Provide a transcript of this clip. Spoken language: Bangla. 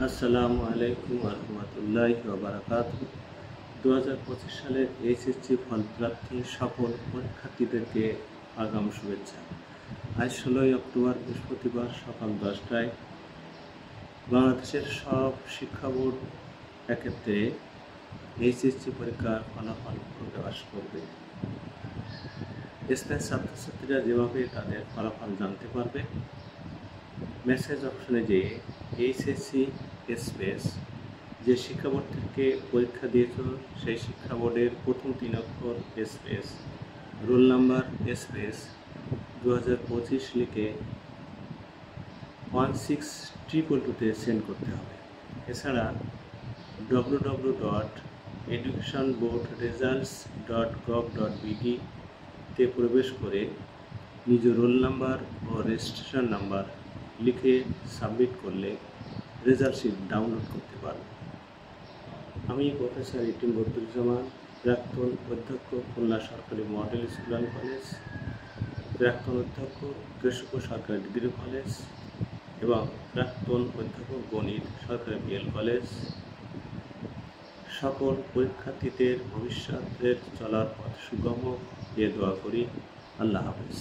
আসসালামু আলাইকুম রহমতুল্লাহি ওয়া বারাকাতুহু। 2025 সালের এইচএসসি ফলপ্রাপ্তি সকল পরীক্ষার্থীদেরকে আগাম শুভেচ্ছা। আজ 16 অক্টোবর বৃহস্পতিবার সকাল 10টায় বাংলাদেশের সব শিক্ষা বোর্ড একত্রে এইচএসসি পরীক্ষার ফলাফল প্রকাশ করবে। স্থায়ী ছাত্রছাত্রীরা যেভাবে তাদের ফলাফল জানতে পারবে, মেসেজ অপশনে যেয়ে এইচএসসি স্পেস যে শিক্ষা বোর্ড থেকে পরীক্ষা দিয়েছ সেই শিক্ষা বোর্ডের প্রথম 3 অক্ষর স্পেস রোল নাম্বার স্পেস 2025 লিখে 16222-তে সেন্ড করতে হবে। এছাড়া www.educationboardresults.gov.bd-তে প্রবেশ করে নিজ রোল নাম্বার ও রেজিস্ট্রেশন নাম্বার লিখে সাবমিট করলে রেজাল্ট শিট ডাউনলোড করতে পারবে। আমি প্রফেসর ইটিম বদরুজ্জামান, প্রাক্তন অধ্যক্ষ খুলনা সরকারি মডেল স্কুল অ্যান্ড কলেজ, প্রাক্তন অধ্যক্ষ কৃষক সরকারি ডিগ্রি কলেজ এবং প্রাক্তন অধ্যাপক গণিত সরকারি বিএল কলেজ সকল পরীক্ষার্থীদের ভবিষ্যতের চলার পথ সুগম এ দোয়া করি। আল্লাহ হাফেজ।